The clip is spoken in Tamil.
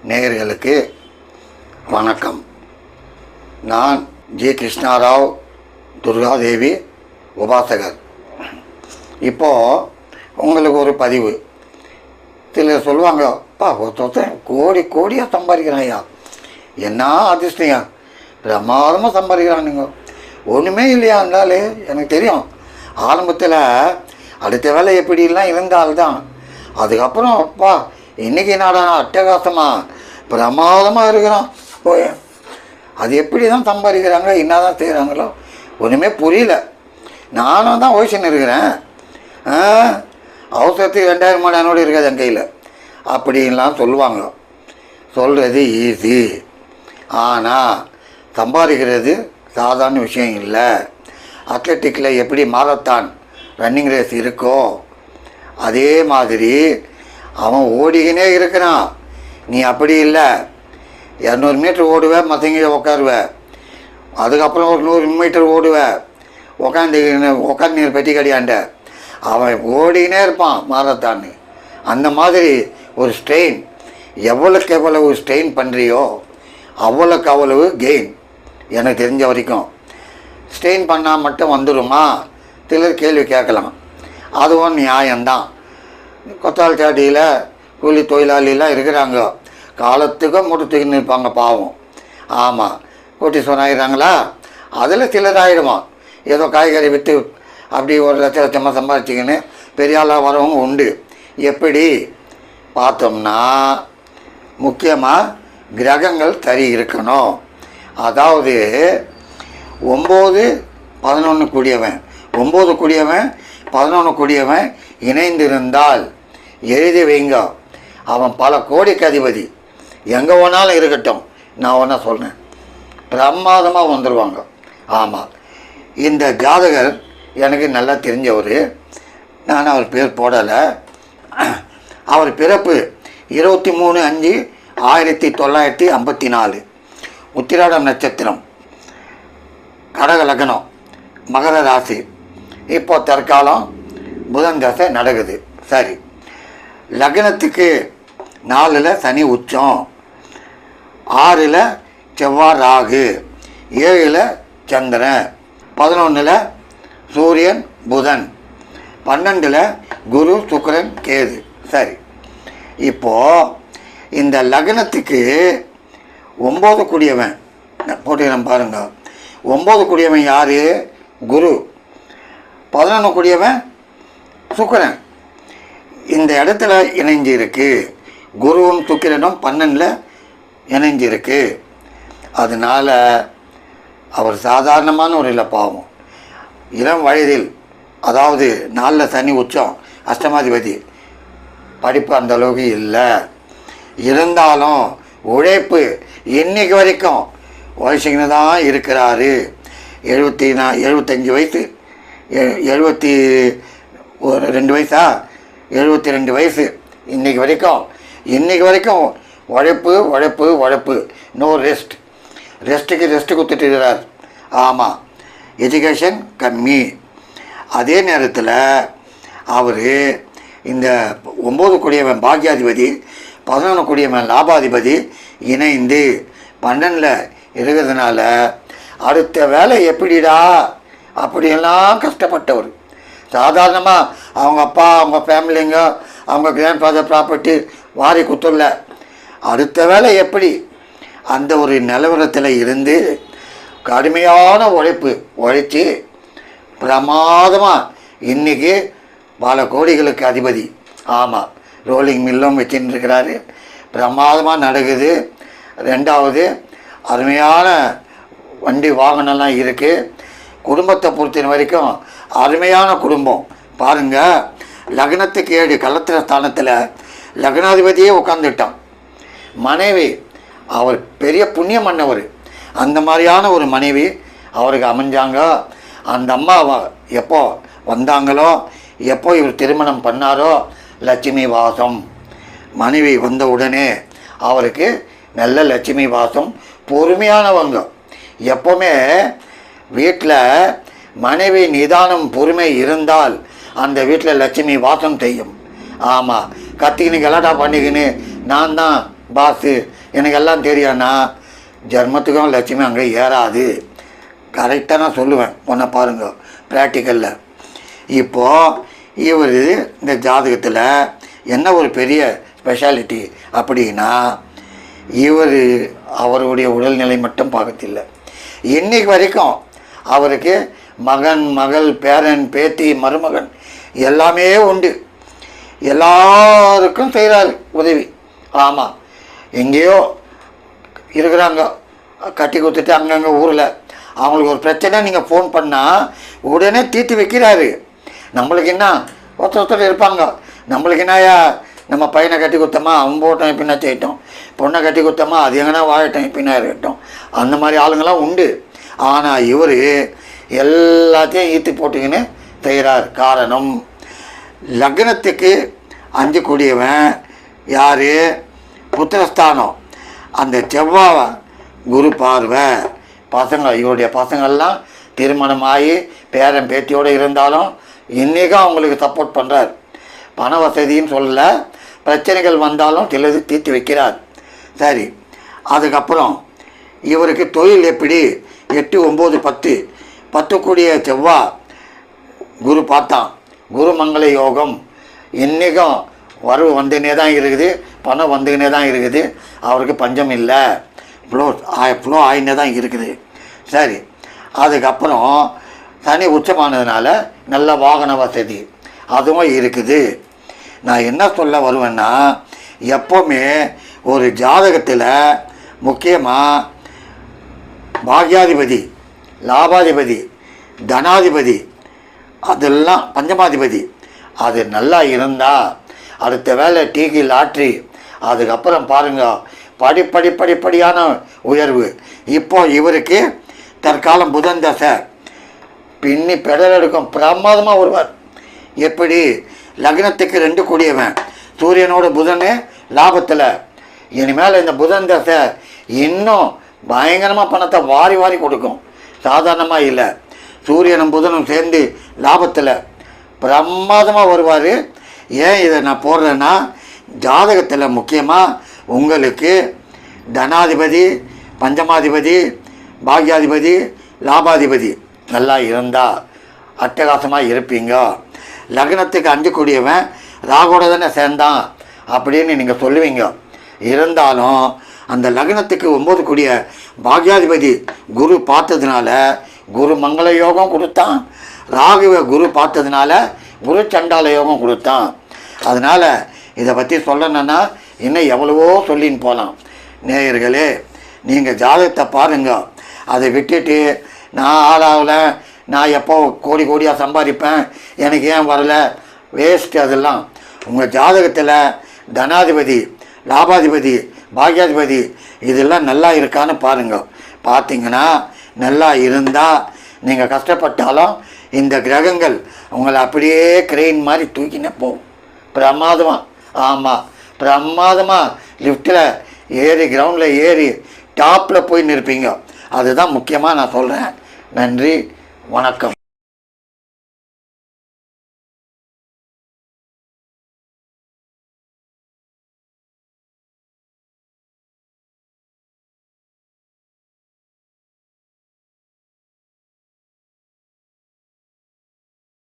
நேயர்களுக்கு வணக்கம். நான் ஜி கிருஷ்ணாராவ், துர்காதேவி உபாசகர். இப்போது உங்களுக்கு ஒரு பதிவு. சிலர் சொல்லுவாங்க, அப்பா ஒருத்தர் கோடி கோடியாக சம்பாதிக்கிறாயா, என்ன அதிர்ஷ்டையா, பிரமாதமாக சம்பாதிக்கிறானுங்க, ஒன்றுமே இல்லையா இருந்தாலும் எனக்கு தெரியும். ஆரம்பத்தில் அடுத்த வேலை எப்படிலாம் இருந்தால்தான், அதுக்கப்புறம் அப்பா இன்றைக்கி நாடா அட்டகாசமாக பிரமாதமாக இருக்கிறான். அது எப்படி தான் சம்பாதிக்கிறாங்க, என்ன தான் செய்கிறாங்களோ ஒன்றுமே புரியல. நானும் தான் ஓய்ச்சின்னு இருக்கிறேன். அவசரத்துக்கு 2000 மணி இருக்காது என் கையில் அப்படின்லாம் சொல்லுவாங்க. சொல்கிறது ஈஸி, ஆனால் சம்பாதிக்கிறது சாதாரண விஷயம் இல்லை. அத்லெட்டிக்கில் எப்படி மாரத்தான் ரன்னிங் ரேஸ் இருக்கோ அதே மாதிரி அவன் ஓடிக்கினே இருக்கிறான். நீ அப்படி இல்லை, 200 மீட்டர் ஓடுவேன், மற்றவங்க உட்காருவேன், அதுக்கப்புறம் ஒரு 100 மீட்டர் ஓடுவேன், உட்காந்து பெட்டி கடியாண்ட அவன் ஓடிக்கினே இருப்பான் மாரத்தான். அந்த மாதிரி ஒரு ஸ்ட்ரெயின், எவ்வளோக்கு எவ்வளவு ஸ்ட்ரெயின் பண்ணுறியோ அவ்வளோக்கு அவ்வளவு கெயின். எனக்கு தெரிஞ்ச வரைக்கும் ஸ்ட்ரெயின் பண்ணால் மட்டும் வந்துடுமா, சிலர் கேள்வி கேட்கலாம். அதுவும் நியாயம்தான். கொத்தால் சாட்டியில் கூலி தொழிலாளிலாம் இருக்கிறாங்க, காலத்துக்கும் மூட்டத்துக்குன்னு இருப்பாங்க பாவம். ஆமாம், கோட்டீஸ்வரன் ஆகிடுறாங்களா, அதில் சிலர் ஆகிடுவான். ஏதோ காய்கறி விற்று அப்படி 1 லட்சம் லட்சமாக சம்பாதிச்சிக்கின்னு பெரிய ஆளாக வரவங்க உண்டு. எப்படி பார்த்தோம்னா, முக்கியமாக கிரகங்கள் சரி இருக்கணும். அதாவது 9 11 கூடியவன், 9 கூடியவன் 11 கூடியவன் இணைந்திருந்தால் எழுதி வைங்க, அவன் பல கோடிக்கு அதிபதி. எங்கே வேணாலும் இருக்கட்டும், நான் ஒன்றா சொல்கிறேன், பிரமாதமாக வந்துடுவாங்க. ஆமாம், இந்த ஜாதகர் எனக்கு நல்லா தெரிஞ்சவர். நான் அவர் பேர் போடலை. அவர் பிறப்பு 23/5/1954, உத்திராடம் நட்சத்திரம், கடக லக்னம், மகர ராசி. இப்போ தற்காலம் புதன் தசை நடக்குது. சரி, லக்னத்துக்கு 4ல் சனி உச்சம், 6ல் செவ்வாய் ராகு, 7ல் சந்திரன், 11ல் சூரியன் புதன், 12ல் குரு சுக்கிரன் கேது. சரி, இப்போது இந்த லக்னத்துக்கு 9 கூடியவன் போட்டுக்கிறேன் பாருங்க. 9 கூடியவன் யார்? குரு. 11 கூடியவன் சுக்கிரன். இந்த இடத்துல இணைஞ்சிருக்கு. குருவும் சுக்கிரனும் 12ல் இணைஞ்சிருக்கு. அதனால் அவர் சாதாரணமான ஒரு இல்லை பாவம். இளம் வயதில், அதாவது 4ல் சனி உச்சம், அஷ்டமாதிபதி, படிப்பு அந்த அளவுக்கு இல்லை. இருந்தாலும் உழைப்பு இன்னைக்கு வரைக்கும் வயசுன்னு தான் இருக்கிறாரு. 75 வயசு, 72 வயசா, 72 வயசு. இன்றைக்கி வரைக்கும் உழைப்பு உழைப்பு உழைப்பு, நோ ரெஸ்ட். ரெஸ்ட்டு கொடுத்துட்டு இருக்கிறார். ஆமாம், எஜுகேஷன் கம்மி. அதே நேரத்தில் அவர் இந்த 9 கூடியவன் பாக்யாதிபதி, 11 கூடியவன் லாபாதிபதி இணைந்து 12ல் இருக்கிறதுனால அடுத்த வேலை எப்படிடா அப்படியெல்லாம் கஷ்டப்பட்டவர். சாதாரணமாக அவங்க அப்பா, அவங்க ஃபேமிலிங்க, அவங்க கிராண்ட் ஃபாதர் ப்ராப்பர்ட்டி வாரி குத்துள்ள அடுத்த வேலை எப்படி, அந்த ஒரு நிலவரத்தில் இருந்து கடுமையான உழைச்சி பிரமாதமாக இன்றைக்கி பல கோடிகளுக்கு அதிபதி. ஆமாம், ரோலிங் மில்லும் வச்சுன்னு இருக்கிறாரு. பிரமாதமாக நடக்குது. 2வது அருமையான வண்டி வாகனம்லாம் இருக்குது. குடும்பத்தை பொறுத்த வரைக்கும் அருமையான குடும்பம். பாருங்கள், லக்னத்துக்கு 7 கலத்திர ஸ்தானத்தில் லக்னாதிபதியே உட்காந்துட்டான். மனைவி, அவர் பெரிய புண்ணியம் பண்ணவர். அந்த மாதிரியான ஒரு மனைவி அவருக்கு அமைஞ்சாங்க. அந்த அம்மா எப்போ வந்தாங்களோ, எப்போ இவர் திருமணம் பண்ணாரோ, லட்சுமி வாசம். மனைவி வந்த உடனே அவருக்கு நல்ல லட்சுமி வாசம். பொறுமையானவங்க. எப்போவுமே வீட்டில் மனைவி நிதானம் பொறுமை இருந்தால் அந்த வீட்டில் லட்சுமி வாசம் செய்யும். ஆமாம், கத்திக்கின்னு கலாட்டா பண்ணிக்கின்னு நான் தான் பாஸு எனக்கு எல்லாம் தெரியும்னா ஜென்மத்துக்கும் லட்சுமி அங்கே ஏறாது. கரெக்டாக நான் சொல்லுவேன். ஒன்றை பாருங்க ப்ராக்டிக்கலில். இப்போது இவர் இந்த ஜாதகத்தில் என்ன ஒரு பெரிய ஸ்பெஷாலிட்டி அப்படின்னா, இவர் அவருடைய உடல்நிலை மட்டும் பார்க்கத்தில்லை. இன்னைக்கு வரைக்கும் அவருக்கு மகன், மகள், பேரன், பேத்தி, மருமகன் எல்லாமே உண்டு. எல்லாருக்கும் செய்கிறாரு உதவி. ஆமாம், எங்கேயோ இருக்கிறாங்க கட்டி கொடுத்துட்டு அங்கங்கே ஊரில். அவங்களுக்கு ஒரு பிரச்சனை நீங்கள் ஃபோன் பண்ணால் உடனே தீர்த்து வைக்கிறாரு. நம்மளுக்கு என்ன ஒருத்தர் இருப்பாங்க, நம்மளுக்கு என்னயா நம்ம பையனை கட்டி கொடுத்தோமா அவன் போட்டோம் பின்னா செய்யட்டும், பொண்ணை கட்டி கொடுத்தோமா அது எங்கன்னா வாழட்டும் பின்னா இருக்கட்டும், அந்த மாதிரி ஆளுங்களாம் உண்டு. ஆனால் இவர் எல்லாத்தையும் ஈர்த்து போட்டுக்கின்னு செய்கிறார். காரணம், லக்னத்துக்கு 5 கூடியவன் யார்? புத்திரஸ்தானம். அந்த செவ்வாய் குரு பார்வை. பசங்க, இவருடைய பசங்கள்லாம் திருமணமாகி பேரன் பேத்தியோடு இருந்தாலும் இன்றைக்கும் அவங்களுக்கு சப்போர்ட் பண்ணுறார். பண வசதின்னு சொல்லலை, பிரச்சனைகள் வந்தாலும் சிலது தீர்த்து வைக்கிறார். சரி, அதுக்கப்புறம் இவருக்கு தொழில் எப்படி? 8, 9, 10 10 கூடிய செவ்வாய் குரு பார்த்தான். குரு மங்கள யோகம். இன்றைக்கும் வரவு வந்துக்கினே தான் இருக்குது, பணம் வந்துக்கினே தான் இருக்குது. அவருக்கு பஞ்சம் இல்லை, ஃப்ளோ ஆகினே தான் இருக்குது. சரி, அதுக்கப்புறம் சனி உச்சமானதுனால நல்ல வாகன வசதி அதுவும் இருக்குது. நான் என்ன சொல்ல வருவேன்னா, எப்போவுமே ஒரு ஜாதகத்தில் முக்கியமாக பாக்யாதிபதி, லாபாதிபதி, தனாதிபதி, அதெல்லாம் பஞ்சமாதிபதி அது நல்லா இருந்தால் அடுத்த வேலை டீக்கு லாட்ரி. அதுக்கப்புறம் பாருங்கள் படிப்படியான உயர்வு. இப்போ இவருக்கு தற்காலம் புதன் தசை பின்னி பெடல் எடுக்கும், பிரமாதமாக வருவார். எப்படி? லக்னத்துக்கு 2 கூடியவன், சூரியனோட புதன் லாபத்தில். இனிமேல் இந்த புதன் தசை இன்னும் பயங்கரமாக பணத்தை வாரி வாரி கொடுக்கும். சாதாரணமாக இல்லை, சூரியனும் புதனும் சேர்ந்து லாபத்தில் பிரமாதமாக வருவார். ஏன் இதை நான் போடுறேன்னா, ஜாதகத்தில் முக்கியமாக உங்களுக்கு தனாதிபதி, பஞ்சமாதிபதி, பாக்யாதிபதி, லாபாதிபதி நல்லா இருந்தால் அட்டகாசமாக இருப்பீங்க. லக்னத்துக்கு 5 கூடியவன் ராகோட தானே சேர்ந்தான் அப்படின்னு நீங்கள் சொல்லுவீங்க. இருந்தாலும் அந்த லக்னத்துக்கு 9 கூடிய பாக்யாதிபதி குரு பார்த்ததுனால குரு மங்கள யோகம் கொடுத்தான், ராகுவை குரு பார்த்ததுனால குரு சண்டால யோகம் கொடுத்தான். அதனால் இதை பற்றி சொல்லணுன்னா இன்னும் எவ்வளவோ சொல்லின்னு போகலாம். நேயர்களே, நீங்கள் ஜாதகத்தை பாருங்கள். அதை விட்டுட்டு நான் ஆளாகல, நான் எப்போ கோடியாக சம்பாதிப்பேன், எனக்கு ஏன் வரல, வேஸ்ட்டு அதெல்லாம். உங்கள் ஜாதகத்தில் தனாதிபதி, லாபாதிபதி, பாக்யாதிபதி இதெல்லாம் நல்லா இருக்கான்னு பாருங்கள். பார்த்தீங்கன்னா நல்லா இருந்தால் நீங்கள் கஷ்டப்பட்டாலும் இந்த கிரகங்கள் உங்களை அப்படியே கிரெயின் மாதிரி தூக்கினே போகும். பிரமாதமாக. ஆமாம், பிரமாதமாக லிஃப்ட்டில் ஏறி கிரவுண்டில் ஏறி டாப்பில் போய் நிற்பீங்க. அதுதான் முக்கியமாக நான் சொல்கிறேன். நன்றி, வணக்கம்.